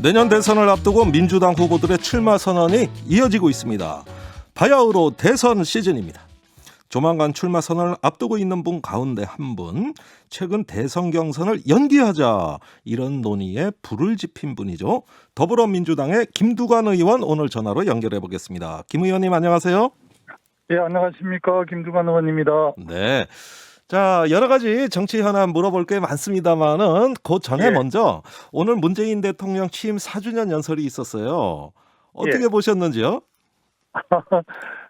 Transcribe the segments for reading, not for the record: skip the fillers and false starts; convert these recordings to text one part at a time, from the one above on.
내년 대선을 앞두고 민주당 후보들의 출마 선언이 이어지고 있습니다. 바야흐로 대선 시즌입니다. 조만간 출마 선언을 앞두고 있는 분 가운데 한 분, 최근 대선 경선을 연기하자 이런 논의에 불을 지핀 분이죠. 더불어민주당의 김두관 의원 오늘 전화로 연결해 보겠습니다. 김 의원님 안녕하세요. 네, 안녕하십니까. 김두관 의원입니다. 네. 자, 여러 가지 정치 현안 물어볼 게 많습니다만은 그 전에 먼저 오늘 문재인 대통령 취임 4주년 연설이 있었어요. 어떻게 보셨는지요?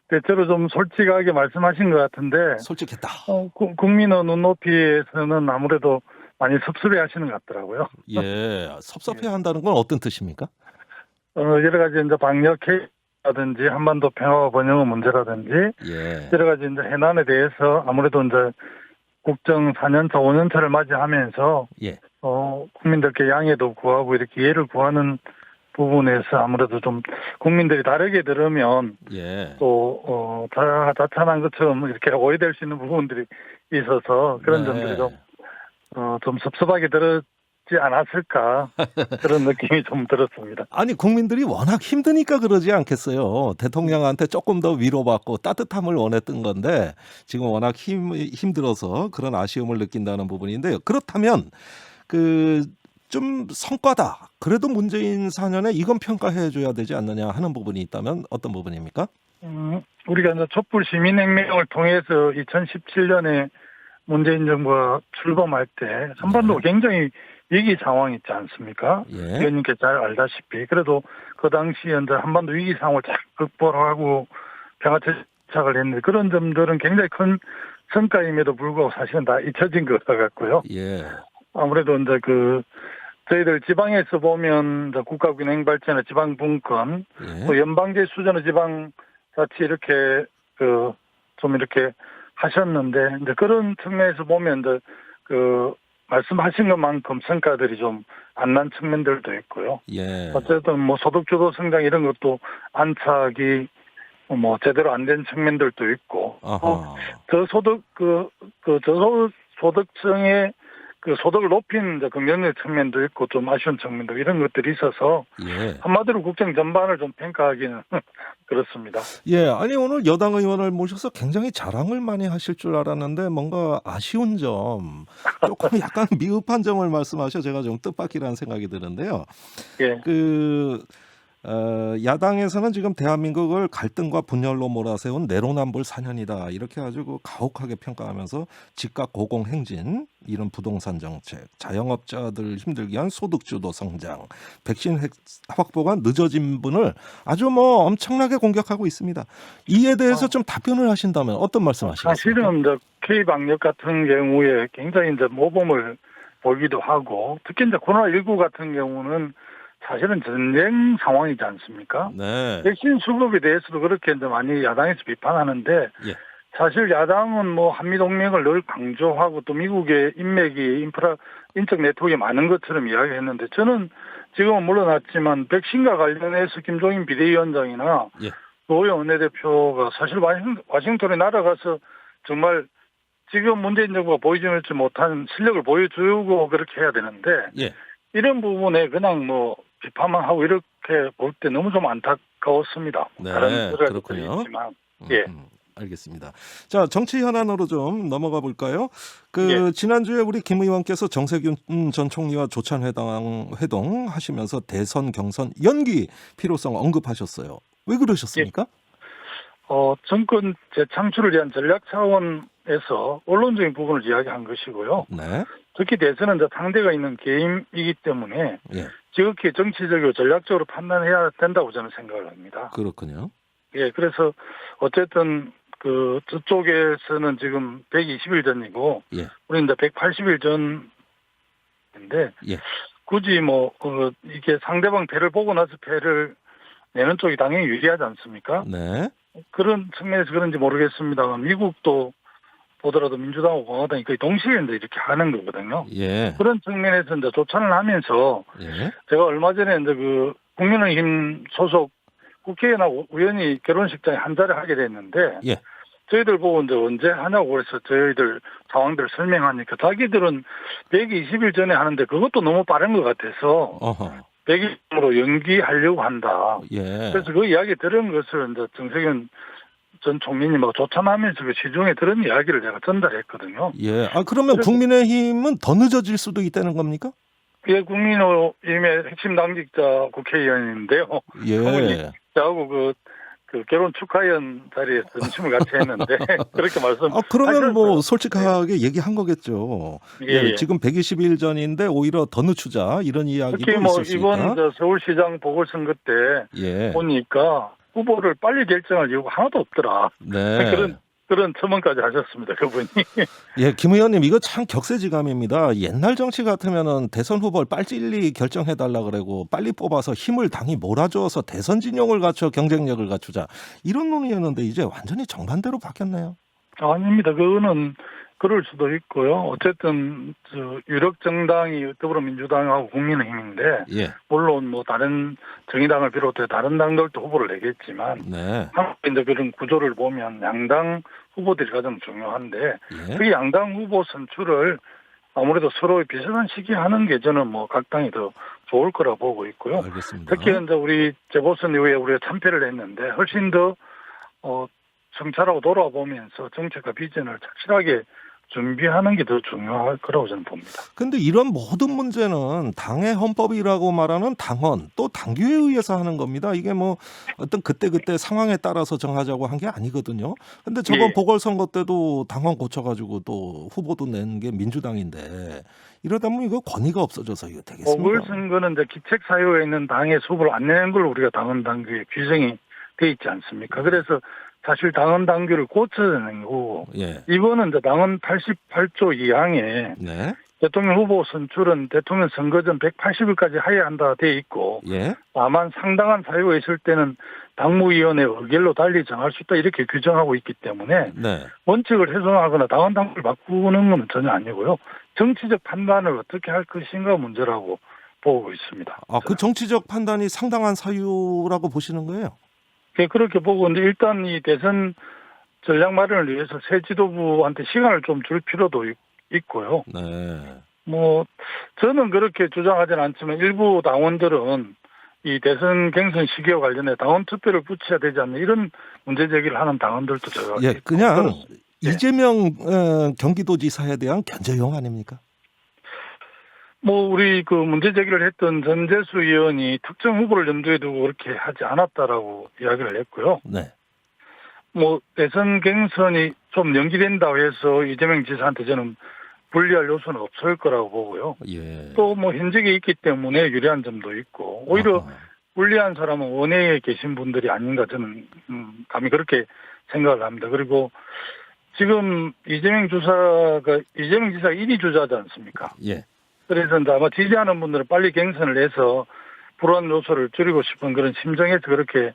대체로 좀 솔직하게 말씀하신 것 같은데 솔직했다. 국민의 눈높이에서는 아무래도 많이 섭섭해 하시는 것 같더라고요. 예, 섭섭해한다는 건 어떤 뜻입니까? 여러 가지 이제 방역 라든지 한반도 평화와 번영의 문제라든지 여러 가지 이제 해난에 대해서 아무래도 이제 국정 4년차, 5년차를 맞이하면서 국민들께 양해도 구하고 이렇게 이해를 구하는 부분에서 아무래도 좀 국민들이 다르게 들으면 또 자찬한 것처럼 이렇게 오해될 수 있는 부분들이 있어서 그런 점들이 좀 섭섭하게 들었지 않았을까 그런 느낌이 좀 들었습니다. 아니 국민들이 워낙 힘드니까 그러지 않겠어요. 대통령한테 조금 더 위로받고 따뜻함을 원했던 건데 지금 워낙 힘들어서 그런 아쉬움을 느낀다는 부분인데요. 그렇다면 좀 성과다. 그래도 문재인 4년에 이건 평가해줘야 되지 않느냐 하는 부분이 있다면 어떤 부분입니까? 우리가 이제 촛불 시민혁명을 통해서 2017년에 문재인 정부가 출범할 때 한반도가 굉장히 위기 상황이 있지 않습니까? 의원님께 잘 알다시피. 그래도 그 당시에 이제 한반도 위기 상황을 잘 극복하고 평화 정착을 했는데 그런 점들은 굉장히 큰 성과임에도 불구하고 사실은 다 잊혀진 것 같고요. 아무래도 이제 저희들 지방에서 보면 이제 국가균형 발전의 지방 분권, 또 연방제 수준의 지방자치 이렇게 좀 이렇게 하셨는데 이제 그런 측면에서 보면 이제 말씀하신 것만큼 성과들이 좀 안 난 측면들도 있고요. 어쨌든 뭐 소득주도 성장 이런 것도 안착이 뭐 제대로 안 된 측면들도 있고, 저소득 저소득층의 소득을 높인 긍정적 측면도 있고 좀 아쉬운 측면도 이런 것들이 있어서 한마디로 국정 전반을 좀 평가하기는 그렇습니다. 아니 오늘 여당 의원을 모셔서 굉장히 자랑을 많이 하실 줄 알았는데 뭔가 아쉬운 점, 조금 약간 미흡한 점을 말씀하셔 제가 좀 뜻밖이라는 생각이 드는데요. 야당에서는 지금 대한민국을 갈등과 분열로 몰아세운 내로남불 4년이다 이렇게 아주 가혹하게 평가하면서 집값 고공행진, 이런 부동산 정책, 자영업자들 힘들게 한 소득주도 성장, 백신 확보가 늦어진 분을 아주 엄청나게 공격하고 있습니다. 이에 대해서 좀 답변을 하신다면 어떤 말씀하시겠습니까? 사실은 이제 K방역 같은 경우에 굉장히 이제 모범을 보기도 하고 특히 이제 코로나19 같은 경우는 사실은 전쟁 상황이지 않습니까? 백신 수급에 대해서도 그렇게 이제 많이 야당에서 비판하는데 사실 야당은 뭐 한미동맹을 늘 강조하고 또 미국의 인맥이 인적 네트워크가 많은 것처럼 이야기했는데 저는 지금은 물러났지만 백신과 관련해서 김종인 비대위원장이나 노영 원내대표가 사실 와싱턴에 날아가서 정말 지금 문재인 정부가 보여주지 못한 실력을 보여주고 그렇게 해야 되는데 이런 부분에 그냥 비판만 하고 이렇게 볼 때 너무 좀 안타까웠습니다. 다른 그렇군요. 있지만. 알겠습니다. 자, 정치 현안으로 좀 넘어가 볼까요? 지난주에 우리 김 의원께서 정세균 전 총리와 조찬 회동 하시면서 대선 경선 연기 필요성 언급하셨어요. 왜 그러셨습니까? 정권 재창출을 위한 전략 차원에서 언론적인 부분을 이야기한 것이고요. 특히 대선은 이제 상대가 있는 게임이기 때문에 지극히 정치적이고 전략적으로 판단해야 된다고 저는 생각을 합니다. 그렇군요. 그래서 어쨌든 저쪽에서는 지금 120일 전이고 우리는 이제 180일 전인데 굳이 이게 상대방 패를 보고 나서 패를 내는 쪽이 당연히 유리하지 않습니까? 그런 측면에서 그런지 모르겠습니다만 미국도 보더라도 민주당하고 공화당이 거의 동시에 이제 이렇게 하는 거거든요. 그런 측면에서 이제 조찬을 하면서 제가 얼마 전에 이제 국민의힘 소속 국회의원하고 우연히 결혼식장에 한 자리 하게 됐는데 저희들 보고 이제 언제 하냐고 그래서 저희들 상황들을 설명하니까 자기들은 120일 전에 하는데 그것도 너무 빠른 것 같아서 100일로 연기하려고 한다. 예. 그래서 그 이야기 들은 것을 이제 정세균 전 총리님하고 조참하면서 그 시중에 들은 이야기를 제가 전달했거든요. 예. 아, 그러면 국민의힘은 더 늦어질 수도 있다는 겁니까? 예, 국민의힘의 핵심 당직자 국회의원인데요. 그분이 예. 저하고 그 결혼 축하연 자리에서 점심을 같이 했는데 그렇게 말씀. 아, 그러면 뭐 하셨어요. 솔직하게 얘기한 거겠죠. 예, 예. 지금 120일 전인데 오히려 더 늦추자 이런 이야기도 특히 뭐 있을 수 이번 있다. 저 서울시장 보궐선거 때 예. 보니까 후보를 빨리 결정할 이유가 하나도 없더라. 네. 그런 첨언까지 하셨습니다, 그분이. 예, 김 의원님 이거 참 격세지감입니다. 옛날 정치 같으면은 대선 후보를 빨리 결정해 달라 그러고 빨리 뽑아서 힘을 당이 몰아줘서 대선 진영을 갖춰 경쟁력을 갖추자 이런 논의였는데 이제 완전히 정반대로 바뀌었네요. 아닙니다. 그거는 그럴 수도 있고요. 어쨌든 유력 정당이 더불어민주당하고 국민의힘인데 예. 물론 뭐 다른 정의당을 비롯해 다른 당들도 후보를 내겠지만 네. 한국의 이제 그런 구조를 보면 양당 후보들이 가장 중요한데 예. 그 양당 후보 선출을 아무래도 서로 비슷한 시기에 하는 게 저는 뭐 각 당이 더 좋을 거라 보고 있고요. 알겠습니다. 특히 이제 우리 재보선 이후에 우리가 참패를 했는데 훨씬 더 정찰하고 돌아보면서 정책과 비전을 착실하게 준비하는 게 더 중요할 거라고 저는 봅니다. 근데 이런 모든 문제는 당의 헌법이라고 말하는 당헌 또 당규에 의해서 하는 겁니다. 이게 뭐 어떤 그때그때 상황에 따라서 정하자고 한 게 아니거든요. 근데 저번 예. 보궐선거 때도 당헌 고쳐가지고 또 후보도 낸 게 민주당인데 이러다 보면 이거 권위가 없어져서 이거 되겠습니까? 보궐선거는 이제 기책사유에 있는 당의 후보를 안 내는 걸 우리가 당헌 당규에 규정이 돼 있지 않습니까? 그래서 사실 당헌 당규를 고쳐내는 거고 예. 이번은 이제 당헌 88조 2항에 네. 대통령 후보 선출은 대통령 선거 전 180일까지 하여야 한다 돼 있고 예. 다만 상당한 사유가 있을 때는 당무위원회 의결로 달리 정할 수 있다 이렇게 규정하고 있기 때문에 네. 원칙을 훼손하거나 당헌 당규를 바꾸는 건 전혀 아니고요. 정치적 판단을 어떻게 할 것인가 문제라고 보고 있습니다. 아, 그 정치적 판단이 상당한 사유라고 보시는 거예요? 예, 그렇게 보고 근데 일단 이 대선 전략 마련을 위해서 새 지도부한테 시간을 좀 줄 필요도 있고요. 네. 뭐 저는 그렇게 주장하지는 않지만 일부 당원들은 이 대선 경선 시기와 관련해 당원 투표를 붙여야 되지 않나 이런 문제 제기를 하는 당원들도 제가 예, 그냥 예. 이재명 경기도지사에 대한 견제용 아닙니까? 뭐 우리 그 문제 제기를 했던 전재수 의원이 특정 후보를 염두에 두고 그렇게 하지 않았다라고 이야기를 했고요. 네. 뭐 대선 경선이 좀 연기된다고 해서 이재명 지사한테 저는 불리할 요소는 없을 거라고 보고요. 예. 또 뭐 현직에 있기 때문에 유리한 점도 있고 오히려 아하. 불리한 사람은 원외에 계신 분들이 아닌가 저는 감히 그렇게 생각을 합니다. 그리고 지금 이재명 지사가 1위 주자지 않습니까? 예. 그래서 이제 아마 지지하는 분들은 빨리 경선을 해서 불안 요소를 줄이고 싶은 그런 심정에서 그렇게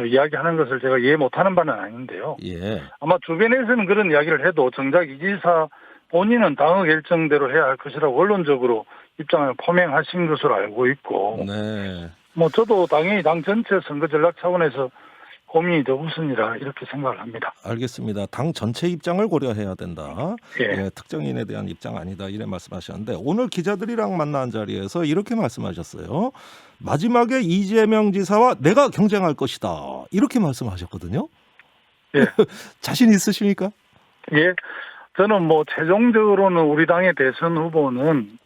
이야기하는 것을 제가 이해 못하는 바는 아닌데요. 예. 아마 주변에서는 그런 이야기를 해도 정작 이 지사 본인은 당의 결정대로 해야 할 것이라고 원론적으로 입장을 표명하신 것으로 알고 있고 네. 뭐 저도 당연히 당 전체 선거 전략 차원에서 고민이 더 우선이라 이렇게 생각을 합니다. 알겠습니다. 당 전체 입장을 고려해야 된다. 예. 특정인에 대한 입장 아니다. 이래 말씀하셨는데 오늘 기자들이랑 만난 자리에서 이렇게 말씀하셨어요. 마지막에 이재명 지사와 내가 경쟁할 것이다. 이렇게 말씀하셨거든요. 예. 자신 있으십니까? 예. 저는 뭐 최종적으로는 우리 당의 대선 후보는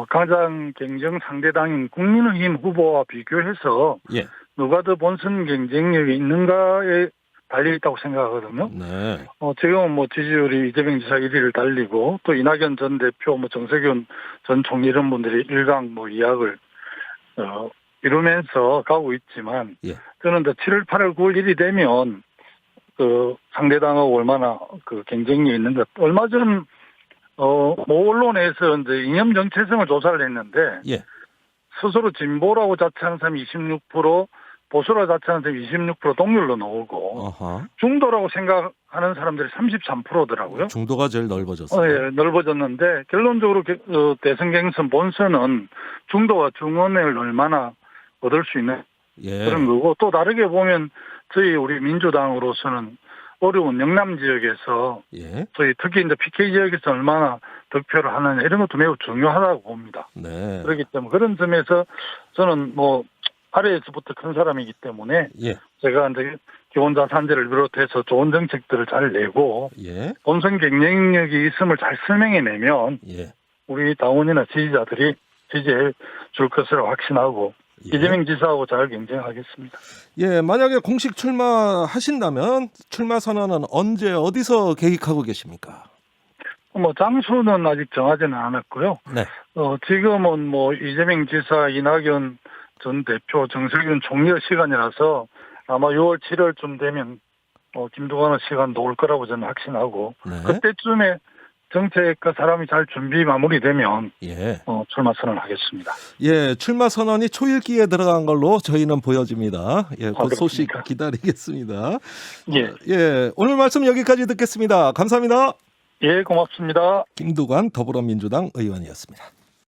가장 경쟁 상대당인 국민의힘 후보와 비교해서 예. 누가 더 본선 경쟁력이 있는가에 달려있다고 생각하거든요. 네. 지금은 뭐 지지율이 이재명 지사 1위를 달리고 또 이낙연 전 대표, 뭐 정세균 전 총리 이런 분들이 1강 뭐 2약을 이루면서 가고 있지만 예. 저는 이제 7월, 8월, 9월 1이 되면 그 상대당하고 얼마나 그 경쟁이 있는가. 얼마 전 모 언론에서 이제 이념 정체성을 조사를 했는데 예. 스스로 진보라고 자처하는 사람이 26%, 보수라고 자처하는 사람이 26% 동률로 나오고 아하. 중도라고 생각하는 사람들이 33%더라고요. 중도가 제일 넓어졌어요. 예, 넓어졌는데 결론적으로 대선 경선 본선은 중도와 중원을 얼마나 얻을 수 있는 예. 그런 거고 또 다르게 보면 우리 민주당으로서는 어려운 영남 지역에서 예. 특히 이제 PK 지역에서 얼마나 득표를 하느냐 이런 것도 매우 중요하다고 봅니다. 네. 그렇기 때문에 그런 점에서 저는 뭐 아래에서부터 큰 사람이기 때문에 예. 제가 이제 기본자산제를 비롯해서 좋은 정책들을 잘 내고 예. 본선 경쟁력이 있음을 잘 설명해내면 예. 우리 당원이나 지지자들이 지지해 줄 것을 확신하고 예. 이재명 지사하고 잘 경쟁하겠습니다. 예, 만약에 공식 출마하신다면 출마 선언은 언제 어디서 계획하고 계십니까? 뭐 장소는 아직 정하지는 않았고요. 네. 지금은 뭐 이재명 지사, 이낙연 전 대표, 정세균 총리의 시간이라서 아마 6월 7월쯤 되면 김두관의 시간도 올 거라고 저는 확신하고 네. 그때쯤에 정책과 사람이 잘 준비 마무리되면 예. 출마 선언하겠습니다. 예, 출마 선언이 초읽기에 들어간 걸로 저희는 보여집니다. 예, 그 소식 그렇습니까? 기다리겠습니다. 예. 예, 오늘 말씀 여기까지 듣겠습니다. 감사합니다. 예, 고맙습니다. 김두관 더불어민주당 의원이었습니다.